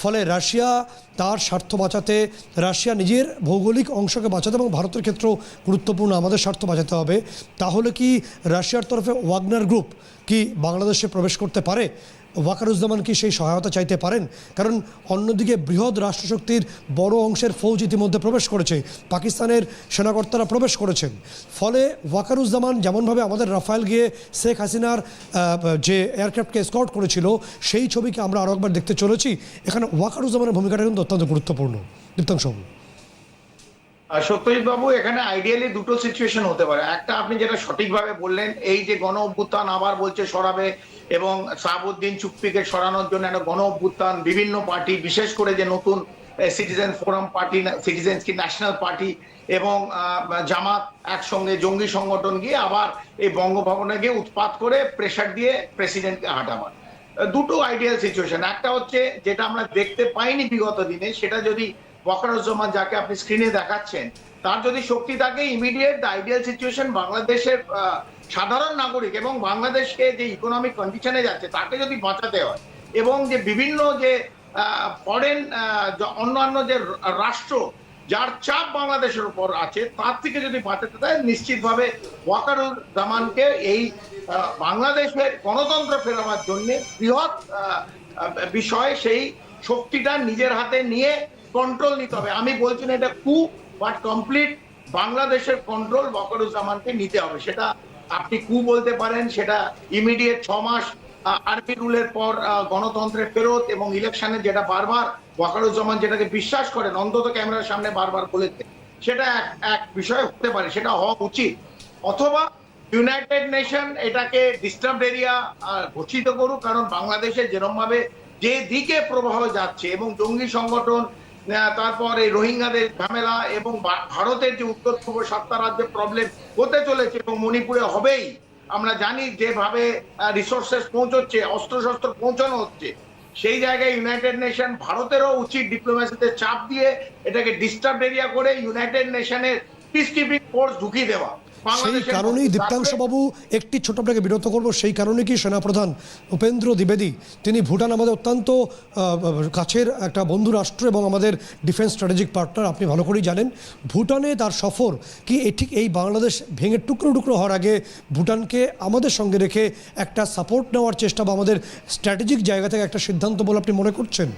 ফলে রাশিয়া তার স্বার্থ বাঁচাতে, রাশিয়া নিজের ভৌগোলিক অংশকে বাঁচাতে এবং ভারতের ক্ষেত্রেও গুরুত্বপূর্ণ আমাদের স্বার্থ বাঁচাতে হবে। তাহলে কি রাশিয়ার তরফে ওয়াগনার গ্রুপ কি বাংলাদেশে প্রবেশ করতে পারে? ওয়াকারুজ্জামান কি সেই সহায়তা চাইতে পারেন? কারণ অন্যদিকে বৃহৎ রাষ্ট্রশক্তির বড় অংশের ফৌজ ইতিমধ্যে প্রবেশ করেছে, পাকিস্তানের সেনাকর্তারা প্রবেশ করেছেন। ফলে ওয়াকারুজ্জামান যেমনভাবে আমাদের রাফায়েল গিয়ে শেখ হাসিনার যে এয়ারক্রাফটকে এসকর্ট করেছিল, সেই ছবিকে আমরা আরও একবার দেখতে চলেছি। এখানে ওয়াকারুজ্জামানের ভূমিকাটা কিন্তু অত্যন্ত গুরুত্বপূর্ণ। দীপ্তাংশু সত্যজিৎ বাবু, এখানে আইডিয়ালি দুটো সিচুয়েশন হতে পারে। একটা, আপনি যেটা সঠিকভাবে বললেন, এই যে গণ অভ্যুত্থান আবার বলছে সরাবে এবং শাহাবুদ্দিন চুপ্পিকে সরানোর জন্য একটা গণ অভ্যুত্থান, বিভিন্ন পার্টি, বিশেষ করে যে নতুন সিটিজেন ফোরাম পার্টি, সিটিজেন্স কি ন্যাশনাল পার্টি এবং জামাত একসঙ্গে জঙ্গি সংগঠন গিয়ে আবার এই বঙ্গভবনে গিয়ে উৎপাত করে প্রেসার দিয়ে প্রেসিডেন্টকে হাঁটাবার। দুটো আইডিয়াল সিচুয়েশন। একটা হচ্ছে যেটা আমরা দেখতে পাইনি বিগত দিনে, সেটা যদি ওয়াকারুজ্জামান, যাকে আপনি স্ক্রিনে দেখাচ্ছেন, তার যদি শক্তি থাকে, ইমিডিয়েট আইডিয়াল সিচুয়েশন বাংলাদেশের সাধারণ নাগরিক এবং বাংলাদেশকে যে ইকোনমিক কন্ডিশনে যাচ্ছে তাকে যদি বাঁচাতে হয়, এবং যে বিভিন্ন যে ফরেন অন্যান্য যে রাষ্ট্র যার চাপ বাংলাদেশের উপর আছে তার থেকে যদি বাঁচাতে দেয়, নিশ্চিতভাবে ওয়াকারুজ্জামানকে এই বাংলাদেশের গণতন্ত্র ফেরাবার জন্য বৃহৎ বিষয় সেই শক্তিটা নিজের হাতে নিয়ে কন্ট্রোল নিতে হবে। আমি বলছি না এটা কু, বাট কমপ্লিট বাংলাদেশের কন্ট্রোল ওয়াকারুজ্জামানকে নিতে হবে। সেটা আপনি কু বলতে পারেন, সেটা ইমিডিয়েট 6 মাস আর্মি রুলের পর গণতন্ত্রের ফেরত এবং ইলেকশনে, যেটা বারবার ওয়াকারুজ্জামান যেটাকে বিশ্বাস করেন, অন্তত ক্যামেরার সামনে বারবার বলেছে, সেটা এক বিষয় হতে পারে, সেটা হওয়া উচিত। অথবা ইউনাইটেড নেশন এটাকে ডিস্টার্বড এরিয়া ঘোষিত করুক, কারণ বাংলাদেশে যেরকম ভাবে যে দিকে প্রবাহ যাচ্ছে এবং জঙ্গি সংগঠন, তারপর এই রোহিঙ্গাদের ঝামেলা এবং ভারতের যে উত্তর পূর্ব 7টা রাজ্যে প্রবলেম হতে চলেছে এবং মণিপুরে হবেই, আমরা জানি যেভাবে রিসোর্সেস পৌঁছচ্ছে, অস্ত্রশস্ত্র পৌঁছানো হচ্ছে, সেই জায়গায় ইউনাইটেড নেশন ভারতেরও উচিত ডিপ্লোমেসিতে চাপ দিয়ে এটাকে ডিস্টার্ব এরিয়া করে ইউনাইটেড নেশনের পিস কিপিং ফোর্স ঢুকিয়ে দেওয়া। সেই কারণেই দীপ্তাংশবাবু, একটি ছোট আপনাকে বিরত করবো, সেই কারণে কি সেনাপ্রধান উপেন্দ্র দ্বিবেদী, তিনি ভুটান আমাদের অত্যন্ত কাছের একটা বন্ধু রাষ্ট্র এবং আমাদের ডিফেন্স স্ট্র্যাটেজিক পার্টনার, আপনি ভালো করেই জানেন। ভুটানে তার সফর কি ঠিক এই বাংলাদেশ ভেঙে টুকরো টুকরো হওয়ার আগে ভুটানকে আমাদের সঙ্গে রেখে একটা সাপোর্ট নেওয়ার চেষ্টা বা আমাদের স্ট্র্যাটেজিক জায়গা থেকে একটা সিদ্ধান্ত বলে আপনি মনে করছেন?